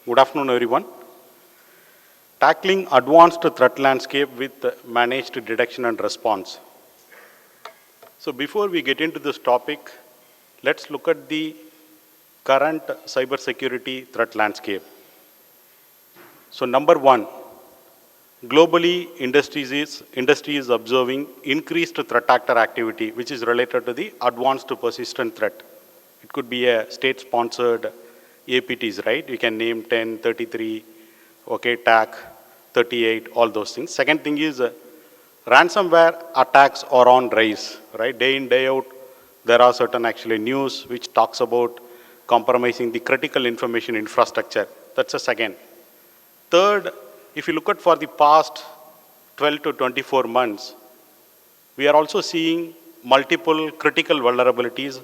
Good afternoon, everyone. Tackling advanced threat landscape with managed detection and response. So before we get into this topic, let's look at the current cybersecurity threat landscape. So number one, globally industry is observing increased threat actor activity, which is related to the advanced persistent threat. It could be a state-sponsored APTs, right? You can name 10, 33, okay, TAC, 38, all those things. Second thing is ransomware attacks are on rise, right? Day in, day out, there are certain actually news which talks about compromising the critical information infrastructure. That's the second. Third, if you look at for the past 12 to 24 months, we are also seeing multiple critical vulnerabilities,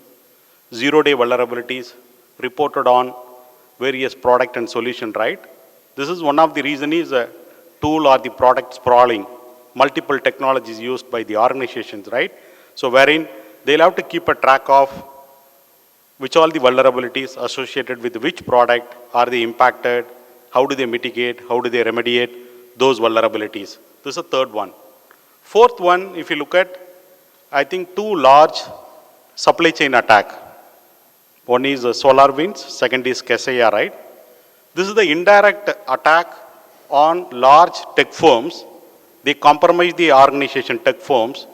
zero-day vulnerabilities reported on various product and solution, right? This is one of the reasons is a tool or the product sprawling, multiple technologies used by the organizations, right? So wherein they'll have to keep a track of which all the vulnerabilities associated with which product are they impacted, how do they mitigate, how do they remediate those vulnerabilities. This is the third one. Fourth one, if you look at, I think two large supply chain attack. One is SolarWinds, second is Kaseya, right? This is the indirect attack on large tech firms. They compromise the organization tech firms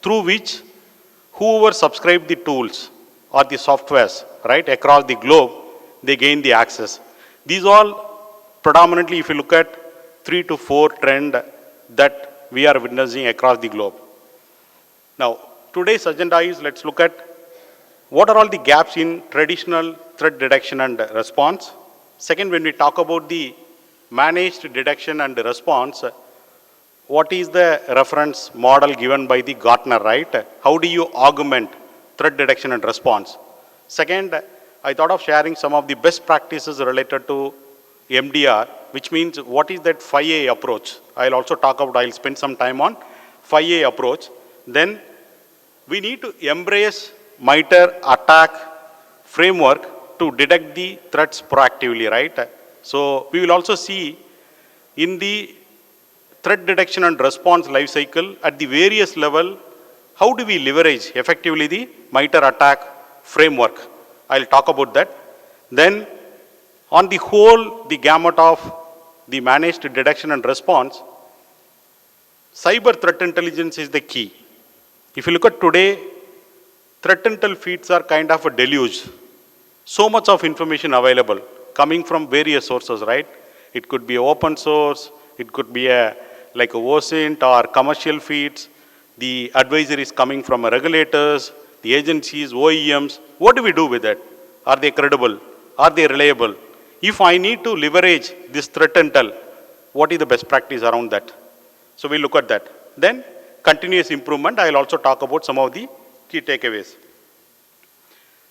through which whoever subscribe the tools or the softwares, right, across the globe, they gain the access. These all predominantly, if you look at 3 to 4 trend that we are witnessing across the globe. Now, today's agenda is let's look at what are all the gaps in traditional threat detection and response. Second, when we talk about the managed detection and response, what is the reference model given by the Gartner, right? How do you augment threat detection and response? Second, I thought of sharing some of the best practices related to MDR, which means what is that 5A approach? I'll spend some time on 5A approach. Then we need to embrace MITRE attack framework to detect the threats proactively, right? So we will also see in the threat detection and response life cycle at the various level, how do we leverage effectively the MITRE attack framework? I'll talk about that. Then on the whole, the gamut of the managed detection and response, cyber threat intelligence is the key. If you look at today, threat intel feeds are kind of a deluge. So much of information available coming from various sources, right? It could be open source, it could be like a OSINT or commercial feeds. The advisories coming from regulators, the agencies, OEMs. What do we do with that? Are they credible? Are they reliable? If I need to leverage this threat intel, what is the best practice around that? So we look at that. Then continuous improvement, I'll also talk about some of the key takeaways.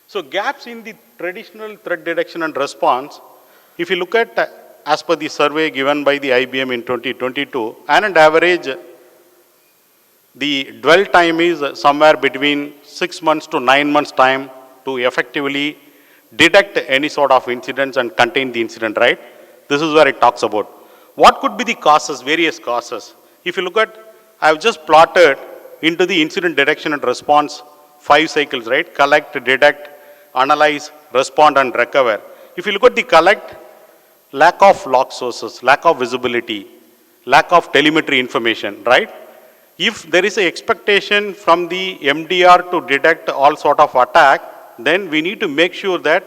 So gaps in the traditional threat detection and response, if you look at as per the survey given by the IBM in 2022, on an average, the dwell time is somewhere between 6 months to 9 months time to effectively detect any sort of incidents and contain the incident, right? This is where it talks about. What could be the causes, various causes? If you look at, I have just plotted into the incident detection and response 5 cycles, right? Collect, detect, analyze, respond, and recover. If you look at the collect, lack of log sources, lack of visibility, lack of telemetry information, right? If there is an expectation from the MDR to detect all sort of attack, then we need to make sure that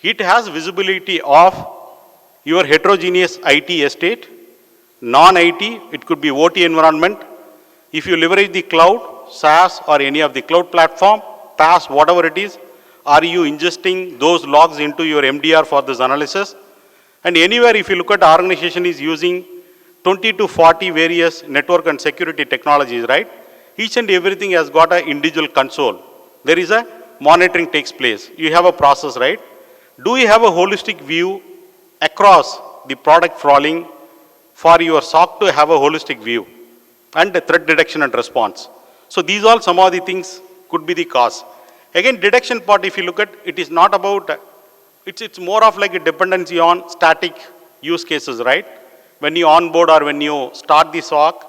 it has visibility of your heterogeneous IT estate, non-IT, it could be OT environment. If you leverage the cloud, SaaS or any of the cloud platform, PaaS, whatever it is, are you ingesting those logs into your MDR for this analysis? And anywhere if you look at organization is using 20 to 40 various network and security technologies, right? Each and everything has got an individual console. There is a monitoring takes place. You have a process, right? Do you have a holistic view across the product crawling for your SOC to have a holistic view and the threat detection and response? So these all some of the things could be the cause. Again, detection part, if you look at, it is not about it's more of like a dependency on static use cases, right? When you onboard or when you start the SOC,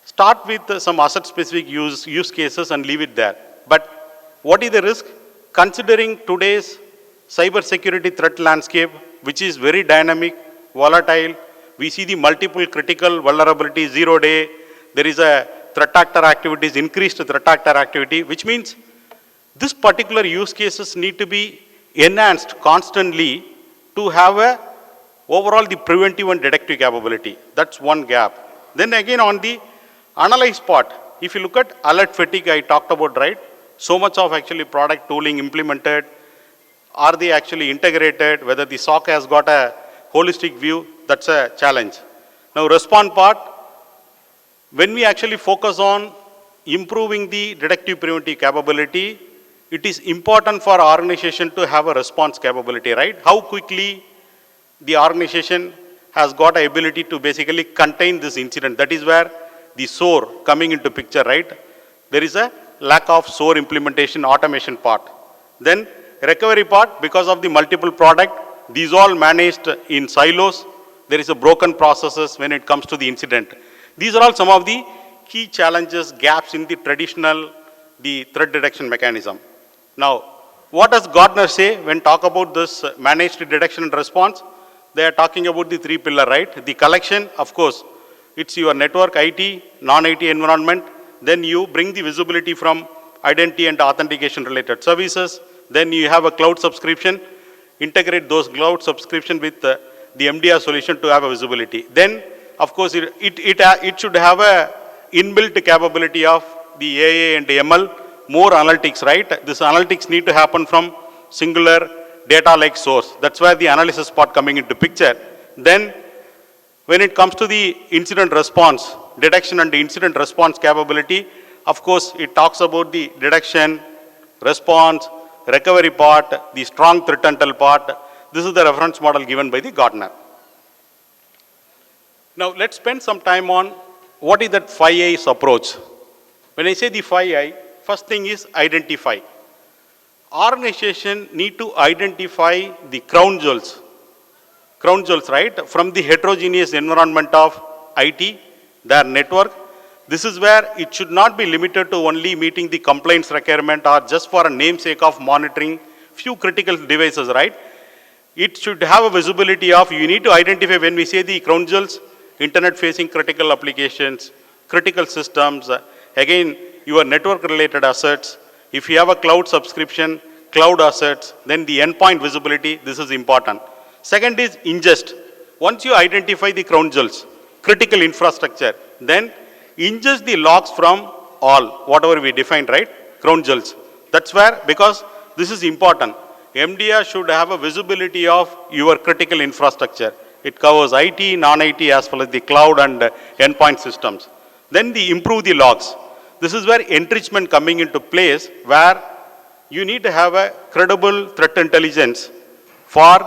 start with some asset-specific use cases and leave it there. But what is the risk? Considering today's cybersecurity threat landscape, which is very dynamic, volatile, we see the multiple critical vulnerabilities, 0-day, there is a threat actor activities, increased threat actor activity, which means this particular use cases need to be enhanced constantly to have a overall the preventive and detective capability. That's one gap. Then again on the analyze part, if you look at alert fatigue, I talked about, right? So much of actually product tooling implemented, are they actually integrated, whether the SOC has got a holistic view, that's a challenge. Now respond part, when we actually focus on improving the detective preventive capability, it is important for our organization to have a response capability, right? How quickly the organization has got an ability to basically contain this incident. That is where the SOAR coming into picture, right? There is a lack of SOAR implementation automation part. Then recovery part, because of the multiple product, these all managed in silos. There is a broken processes when it comes to the incident. These are all some of the key challenges, gaps in the traditional, the threat detection mechanism. Now, what does Gartner say when talk about this managed detection and response? They are talking about the three pillar, right? The collection, of course, it's your network, IT, non-IT environment. Then you bring the visibility from identity and authentication related services. Then you have a cloud subscription, integrate those cloud subscription with the MDR solution to have a visibility. Then, of course, it should have a inbuilt capability of the AI and ML, more analytics, right? This analytics need to happen from singular data like source. That's where the analysis part coming into picture. Then, when it comes to the incident response, detection and the incident response capability, of course, it talks about the detection, response, recovery part, the strong threat intel part. This is the reference model given by the Gartner. Now, let's spend some time on what is that 5I's approach. When I say the 5I, first thing is identify. Organization need to identify the crown jewels, right, from the heterogeneous environment of IT, their network. This is where it should not be limited to only meeting the compliance requirement or just for a namesake of monitoring few critical devices, right? It should have a visibility of, you need to identify when we say the crown jewels, internet facing critical applications, critical systems, again, your network related assets. If you have a cloud subscription, cloud assets, then the endpoint visibility, this is important. Second is ingest. Once you identify the crown jewels, critical infrastructure, then ingest the logs from all, whatever we defined, right? Crown jewels. That's where, because this is important. MDR should have a visibility of your critical infrastructure. It covers IT, non-IT, as well as the cloud and endpoint systems. Then the improve the logs. This is where enrichment coming into place, where you need to have a credible threat intelligence for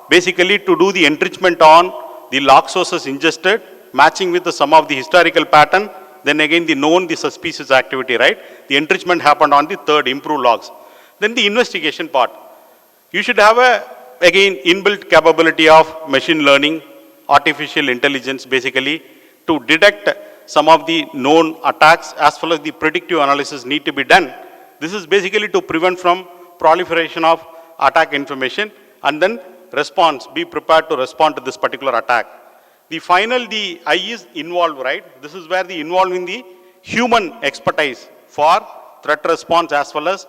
basically to do the enrichment on the log sources ingested, matching with some of the historical pattern, then again the known, the suspicious activity, right? The enrichment happened on the third, improve logs. Then the investigation part. You should have again inbuilt capability of machine learning, artificial intelligence basically to detect some of the known attacks as well as the predictive analysis need to be done. This is basically to prevent from proliferation of attack information and then response, be prepared to respond to this particular attack. The I is involved, right? This is where the involving the human expertise for threat response as well as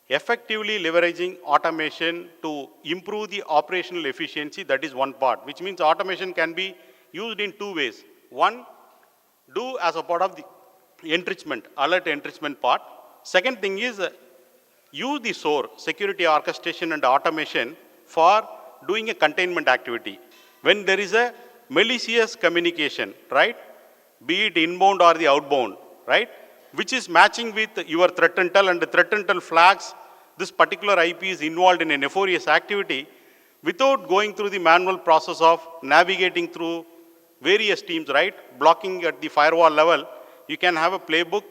effectively leveraging automation to improve the operational efficiency. That is one part, which means automation can be used in two ways. One, do as a part of the enrichment, alert enrichment part. Second thing is use the SOAR, security orchestration and automation, for doing a containment activity. When there is a malicious communication, right? Be it inbound or the outbound, right? Which is matching with your threat intel, and the threat intel flags this particular IP is involved in a nefarious activity without going through the manual process of navigating through various teams, right? Blocking at the firewall level. You can have a playbook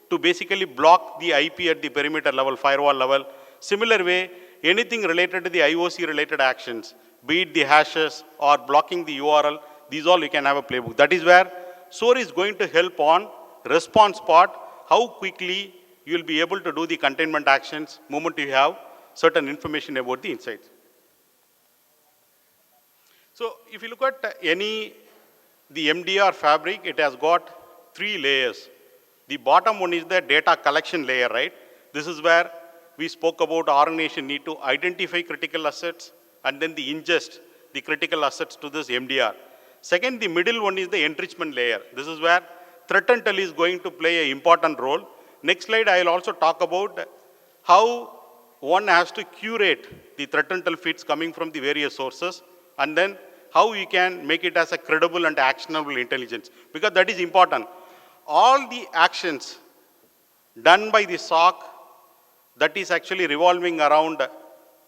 to basically block the IP at the perimeter level, firewall level. Similar way, anything related to the IOC related actions, be it the hashes or blocking the URL, these all you can have a playbook. That is where SOAR is going to help on response part, how quickly you will be able to do the containment actions moment you have certain information about the insights. So if you look at the MDR fabric, it has got 3 layers. The bottom one is the data collection layer, right? This is where we spoke about organization need to identify critical assets and then the ingest the critical assets to this MDR. Second, the middle one is the enrichment layer. This is where threat intel is going to play an important role. Next slide, I will also talk about how one has to curate the threat intel feeds coming from the various sources, and then how you can make it as a credible and actionable intelligence, because that is important. All the actions done by the SOC, that is actually revolving around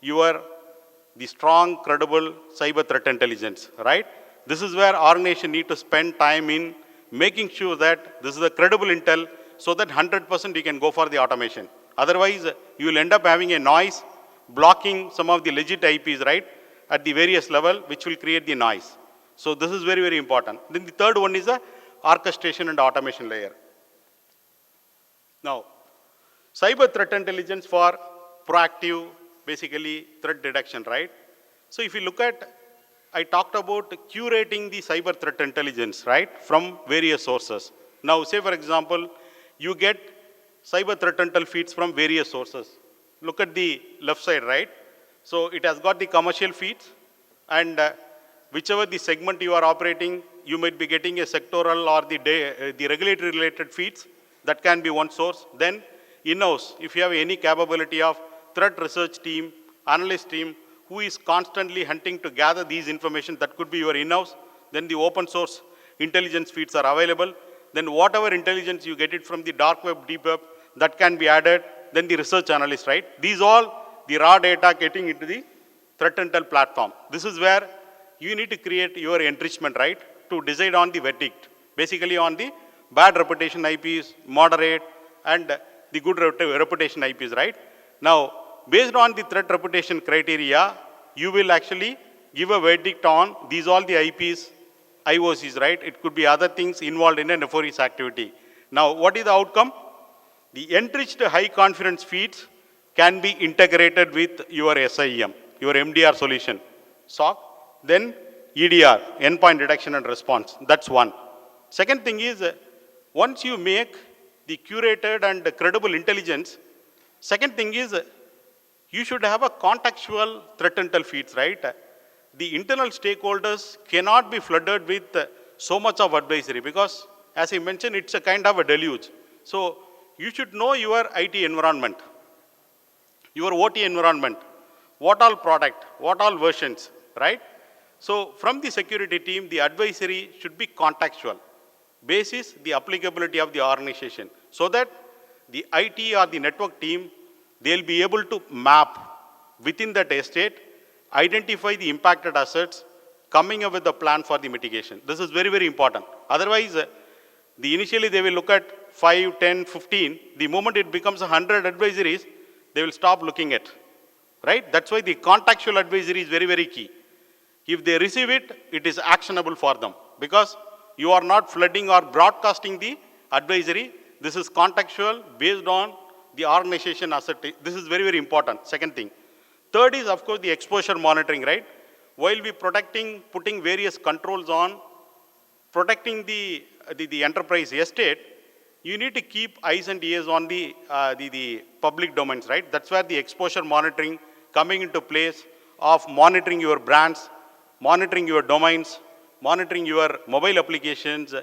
the strong, credible cyber threat intelligence, right? This is where organization need to spend time in making sure that this is a credible intel, so that 100% you can go for the automation. Otherwise, you will end up having a noise blocking some of the legit IPs, right, at the various level, which will create the noise. So this is very, very important. Then the third one is the orchestration and automation layer. Now, cyber threat intelligence for proactive, basically threat detection, right? So if you look at, I talked about curating the cyber threat intelligence, right, from various sources. Now, say for example, you get cyber threat intel feeds from various sources. Look at the left side, right? So it has got the commercial feeds, and whichever the segment you are operating, you might be getting a sectoral or the regulatory related feeds. That can be one source. Then in-house, if you have any capability of threat research team, analyst team, who is constantly hunting to gather these information, that could be your in-house. Then the open source intelligence feeds are available. Then whatever intelligence you get it from the dark web, deep web, that can be added. Then the research analyst, right? These all the raw data getting into the threat intel platform. This is where you need to create your enrichment, right, to decide on the verdict. Basically on the bad reputation IPs, moderate, and the good reputation IPs, right? Now, based on the threat reputation criteria, you will actually give a verdict on these all the IPs, IOCs, right? It could be other things involved in a nefarious activity. Now, what is the outcome? The enriched high confidence feeds can be integrated with your SIEM, your MDR solution, SOC, then EDR, endpoint detection and response. That's one. Second thing is, once you make the curated and credible intelligence, second thing is, you should have a contextual threat intel feeds, right? The internal stakeholders cannot be flooded with so much of advisory, because as I mentioned, it's a kind of a deluge. So you should know your IT environment, your OT environment, what all product, what all versions, right? So from the security team, the advisory should be contextual, basis the applicability of the organization, so that the IT or the network team, they'll be able to map within that estate, identify the impacted assets, coming up with a plan for the mitigation. This is very, very important. Otherwise, initially they will look at 5, 10, 15. The moment it becomes 100 advisories, they will stop looking at, right? That's why the contextual advisory is very, very key. If they receive it, it is actionable for them, because you are not flooding or broadcasting the advisory. This is contextual based on the organization asset. This is very, very important. Second thing. Third is, of course, the exposure monitoring, right? While we putting various controls on, protecting the enterprise estate, you need to keep eyes and ears on the public domains, right? That's where the exposure monitoring coming into place of monitoring your brands, monitoring your domains, monitoring your mobile applications,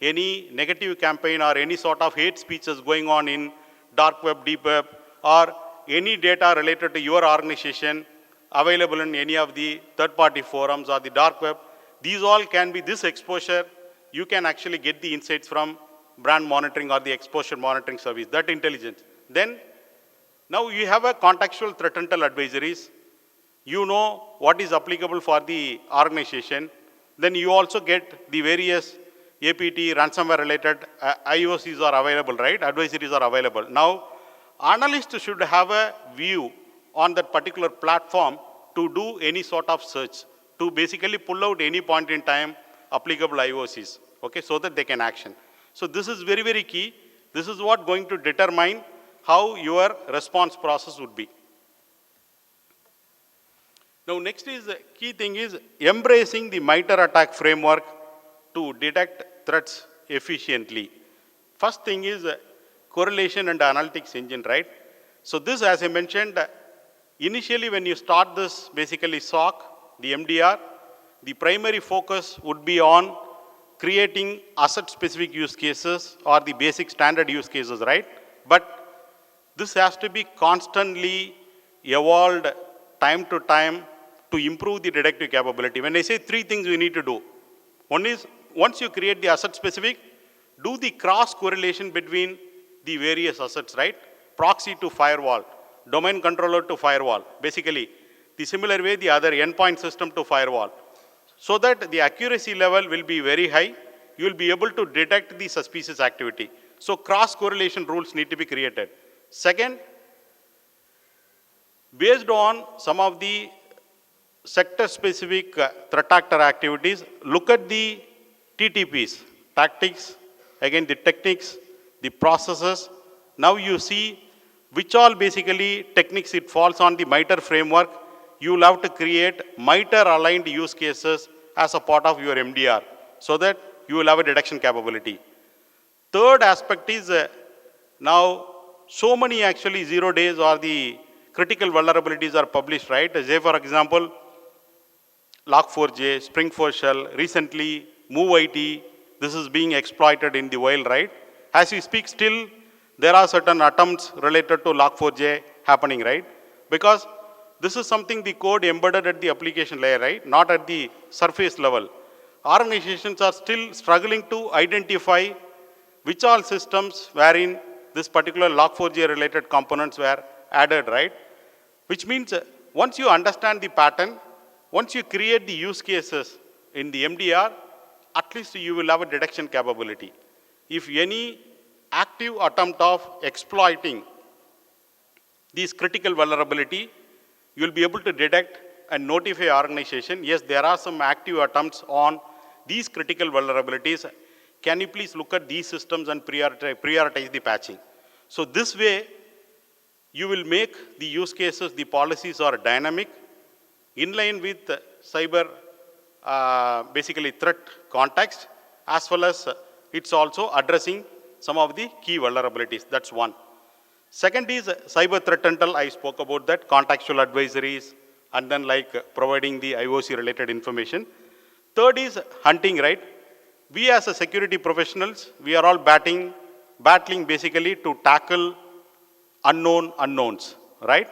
any negative campaign or any sort of hate speeches going on in dark web, deep web, or any data related to your organization available in any of the third-party forums or the dark web. These all can be this exposure. You can actually get the insights from brand monitoring or the exposure monitoring service, that intelligence. Then, now you have a contextual threat intel advisories. You know what is applicable for the organization. Then you also get the various APT, ransomware related IOCs are available, right? Advisories are available. Now, analysts should have a view on that particular platform to do any sort of search, to basically pull out any point in time applicable IOCs, okay, so that they can action. So this is very, very key. This is what going to determine how your response process would be. Now next is, key thing is embracing the MITRE attack framework to detect threats efficiently. First thing is correlation and analytics engine, right? So this, as I mentioned, initially when you start this basically SOC, the MDR, the primary focus would be on creating asset-specific use cases or the basic standard use cases, right? But this has to be constantly evolved time to time to improve the detective capability. When I say three things we need to do, one is, once you create the asset-specific, do the cross-correlation between the various assets, right? Proxy to firewall, domain controller to firewall, basically. The similar way, the other endpoint system to firewall. So that the accuracy level will be very high, you will be able to detect the suspicious activity. So cross-correlation rules need to be created. Second, based on some of the sector-specific threat actor activities, look at the TTPs, tactics, again the techniques, the processes. Now you see which all basically techniques it falls on the MITRE framework. You will have to create MITRE-aligned use cases as a part of your MDR so that you will have a detection capability. Third aspect is now so many actually 0 days or the critical vulnerabilities are published, right? Say for example, Log4j, Spring4Shell, recently MoveIT, this is being exploited in the wild, right? As we speak still, there are certain attempts related to Log4j happening, right? Because this is something the code embedded at the application layer, right? Not at the surface level. Organizations are still struggling to identify which all systems wherein this particular Log4j related components were added, right? Which means once you understand the pattern, once you create the use cases in the MDR, at least you will have a detection capability. If any active attempt of exploiting these critical vulnerability, you will be able to detect and notify organization, yes, there are some active attempts on these critical vulnerabilities. Can you please look at these systems and prioritize the patching? So this way, you will make the use cases, the policies are dynamic, in line with cyber basically threat context, as well as it's also addressing some of the key vulnerabilities. That's one. Second is cyber threat intel. I spoke about that, contextual advisories, and then like providing the IOC related information. Third is hunting, right? We as a security professionals, we are all battling basically to tackle unknown unknowns, right?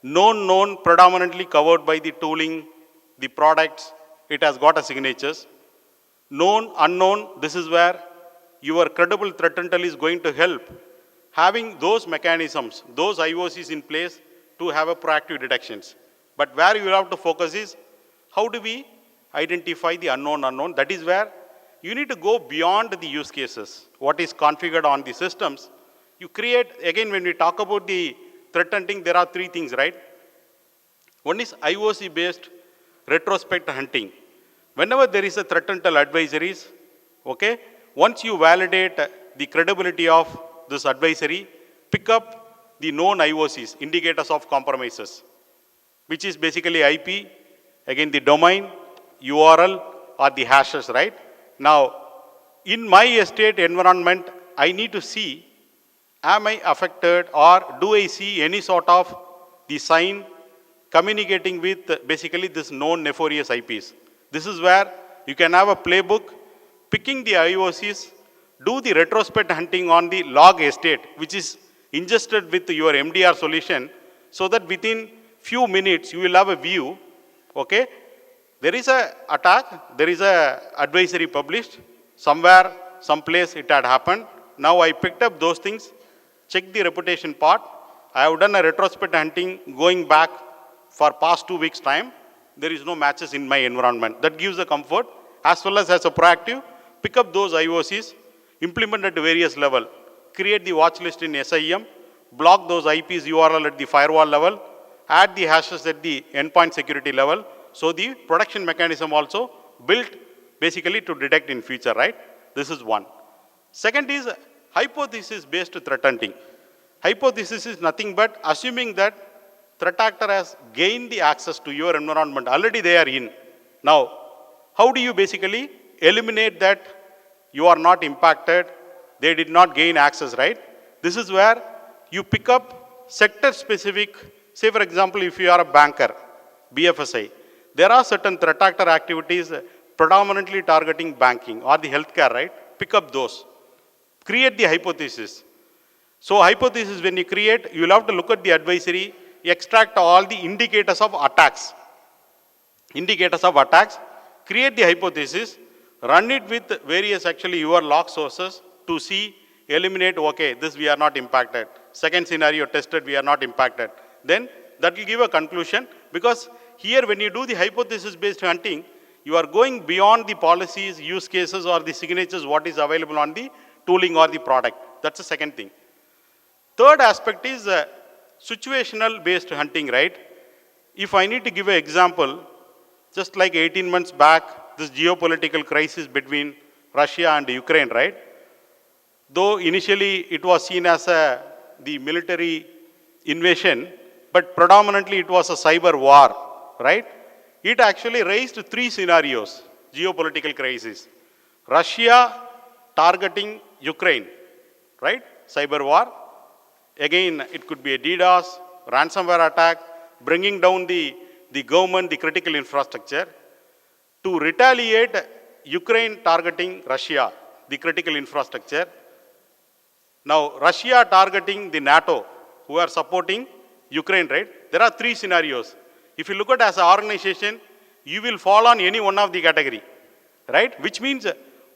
Known predominantly covered by the tooling, the products, it has got a signatures. Known, unknown, this is where your credible threat intel is going to help. Having those mechanisms, those IOCs in place to have a proactive detections. But where you have to focus is, how do we identify the unknown? That is where you need to go beyond the use cases, what is configured on the systems. You create, again, when we talk about the threat hunting, there are three things, right? One is IOC-based retrospect hunting. Whenever there is a threat intel advisories, okay, once you validate the credibility of this advisory, pick up the known IOCs, indicators of compromises, which is basically IP, again the domain, URL, or the hashes, right? Now, in my estate environment, I need to see, am I affected or do I see any sort of the sign communicating with basically this known nefarious IPs. This is where you can have a playbook, picking the IOCs, do the retrospect hunting on the log estate, which is ingested with your MDR solution, so that within few minutes you will have a view, okay? There is a attack, there is a advisory published, somewhere, someplace it had happened. Now I picked up those things, check the reputation part. I have done a retrospect hunting going back for past 2 weeks time. There is no matches in my environment. That gives a comfort, as well as a proactive, pick up those IOCs, implement at various level, create the watch list in SIEM, block those IPs URL at the firewall level, add the hashes at the endpoint security level. So the production mechanism also built basically to detect in future, right? This is one. Second is hypothesis-based threat hunting. Hypothesis is nothing but assuming that threat actor has gained the access to your environment. Already they are in. Now, how do you basically eliminate that you are not impacted, they did not gain access, right? This is where you pick up sector-specific, say for example, if you are a banker, BFSI, there are certain threat actor activities predominantly targeting banking or the healthcare, right? Pick up those. Create the hypothesis. So hypothesis, when you create, you will have to look at the advisory, extract all the indicators of attacks. Indicators of attacks, create the hypothesis, run it with various actually your log sources to see, eliminate, okay, this we are not impacted. Second scenario tested, we are not impacted. Then that will give a conclusion, because here when you do the hypothesis-based hunting, you are going beyond the policies, use cases or the signatures, what is available on the tooling or the product. That's the second thing. Third aspect is situational based hunting, right? If I need to give an example, just like 18 months back, this geopolitical crisis between Russia and Ukraine, right? Though initially it was seen as the military invasion, but predominantly it was a cyber war, right? It actually raised three scenarios, geopolitical crisis. Russia targeting Ukraine, right? Cyber war. Again, it could be a DDoS, ransomware attack, bringing down the government, the critical infrastructure. To retaliate, Ukraine targeting Russia, the critical infrastructure. Now, Russia targeting the NATO, who are supporting Ukraine, right? There are three scenarios. If you look at as an organization, you will fall on any one of the category, right? Which means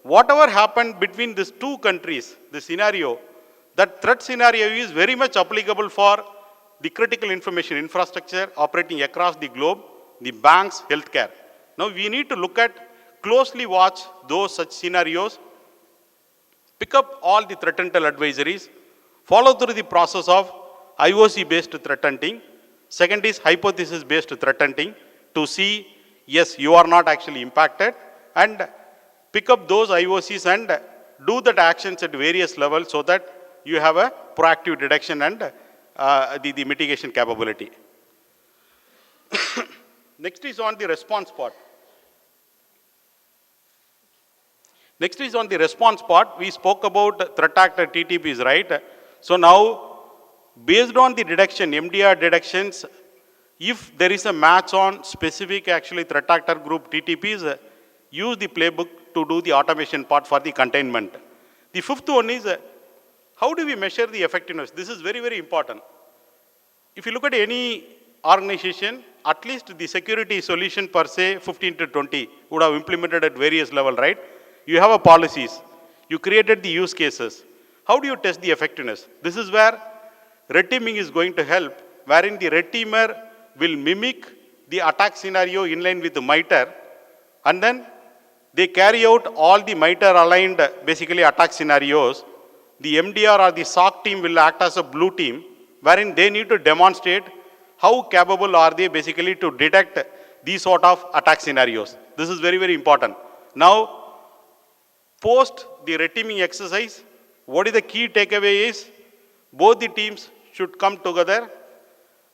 whatever happened between these two countries, the scenario, that threat scenario is very much applicable for the critical information infrastructure operating across the globe, the banks, healthcare. Now we need to look at, closely watch those such scenarios, pick up all the threat intel advisories, follow through the process of IOC-based threat hunting. Second is hypothesis-based threat hunting to see, yes, you are not actually impacted, and pick up those IOCs and do that actions at various levels so that you have a proactive detection and the mitigation capability. Next is on the response part. Next is on the response part. We spoke about threat actor TTPs, right? So now, based on the detection, MDR detections, if there is a match on specific actually threat actor group TTPs, use the playbook to do the automation part for the containment. The fifth one is, how do we measure the effectiveness? This is very, very important. If you look at any organization, at least the security solution per se, 15 to 20 would have implemented at various levels, right? You have a policies. You created the use cases. How do you test the effectiveness? This is where red teaming is going to help, wherein the red teamer will mimic the attack scenario in line with the MITRE, and then they carry out all the MITRE aligned basically attack scenarios. The MDR or the SOC team will act as a blue team, wherein they need to demonstrate how capable are they basically to detect these sort of attack scenarios. This is very, very important. Now, post the red teaming exercise, what is the key takeaway is, both the teams should come together.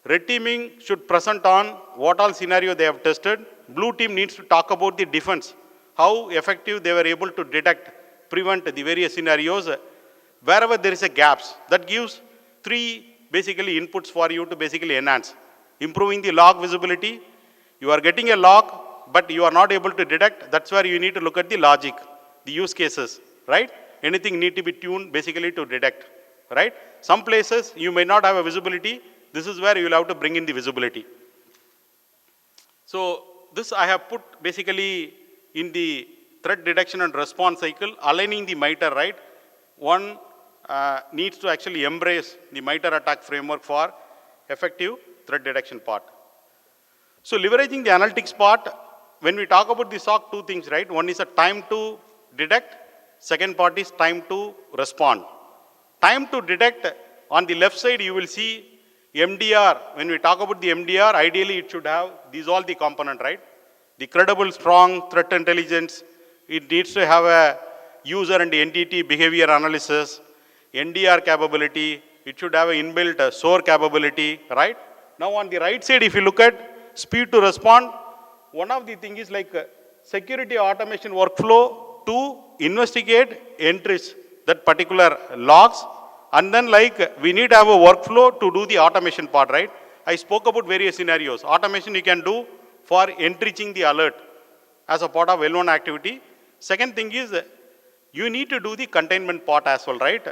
Red teaming should present on what all scenario they have tested. Blue team needs to talk about the defense, how effective they were able to detect, prevent the various scenarios. Wherever there is a gaps, that gives three basically inputs for you to basically enhance. Improving the log visibility. You are getting a log, but you are not able to detect. That's where you need to look at the logic, the use cases, right? Anything need to be tuned basically to detect, right? Some places you may not have a visibility. This is where you will have to bring in the visibility. So this I have put basically in the threat detection and response cycle, aligning the MITRE, right? One needs to actually embrace the MITRE attack framework for effective threat detection part. So leveraging the analytics part, when we talk about the SOC, two things, right? One is a time to detect. Second part is time to respond. Time to detect, on the left side you will see MDR, when we talk about the MDR, ideally it should have these all the component, right? The credible, strong threat intelligence, it needs to have a user and entity behavior analysis, NDR capability, it should have an inbuilt SOAR capability, right? Now on the right side, if you look at speed to respond, one of the things is like security automation workflow to investigate entries, that particular logs, and then like we need to have a workflow to do the automation part, right? I spoke about various scenarios. Automation you can do for enriching the alert as a part of L1 activity. Second thing is you need to do the containment part as well, right?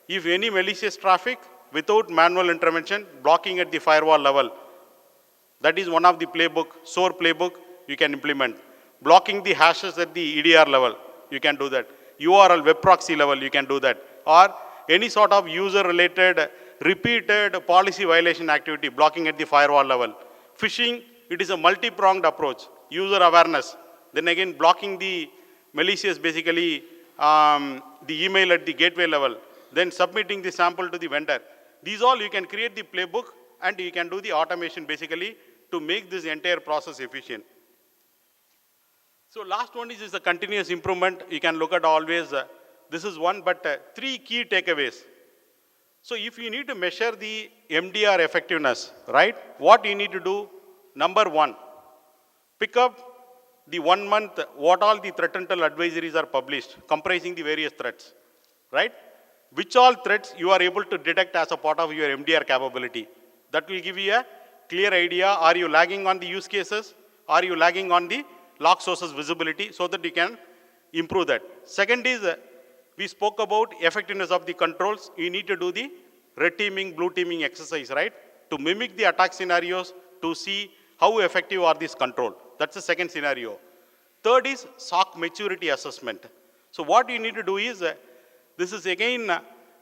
If any malicious traffic without manual intervention, blocking at the firewall level, that is one of the playbook, SOAR playbook you can implement. Blocking the hashes at the EDR level, you can do that. URL web proxy level, you can do that. Or any sort of user-related, repeated policy violation activity, blocking at the firewall level. Phishing, it is a multi-pronged approach. User awareness, then again blocking the malicious, basically the email at the gateway level, then submitting the sample to the vendor. These all you can create the playbook and you can do the automation basically to make this entire process efficient. So last one is the continuous improvement. You can look at always, this is one, but 3 key takeaways. So if you need to measure the MDR effectiveness, right, what you need to do, number 1, pick up the 1 month, what all the threat intel advisories are published, comprising the various threats, right? Which all threats you are able to detect as a part of your MDR capability. That will give you a clear idea. Are you lagging on the use cases? Are you lagging on the log sources visibility, so that you can improve that. Second is, we spoke about effectiveness of the controls. You need to do the red teaming, blue teaming exercise, right? To mimic the attack scenarios, to see how effective are these control. That's the second scenario. Third is SOC maturity assessment. So what you need to do is, this is again,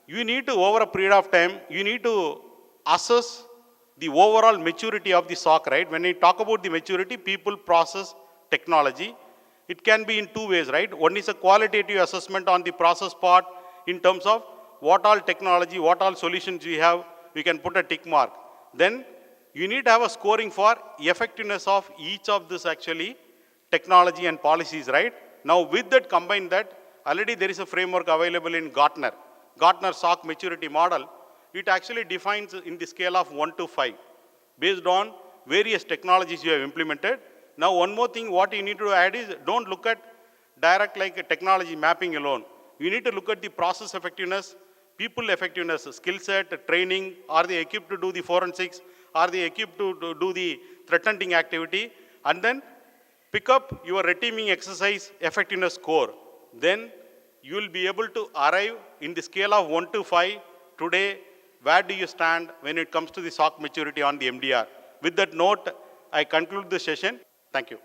you need to, over a period of time, you need to assess the overall maturity of the SOC, right? When we talk about the maturity, people, process, technology, it can be in 2 ways, right? One is a qualitative assessment on the process part in terms of what all technology, what all solutions we have, we can put a tick mark. Then you need to have a scoring for effectiveness of each of this actually technology and policies, right? Now with that, combine that, already there is a framework available in Gartner. Gartner SOC maturity model, it actually defines in the scale of 1 to 5 based on various technologies you have implemented. Now one more thing what you need to add is, don't look at direct like a technology mapping alone. You need to look at the process effectiveness, people effectiveness, skill set, training, are they equipped to do the forensics, are they equipped to do the threat hunting activity, and then pick up your red teaming exercise effectiveness score. Then you will be able to arrive in the scale of 1 to 5, today, where do you stand when it comes to the SOC maturity on the MDR. With that note, I conclude the session. Thank you.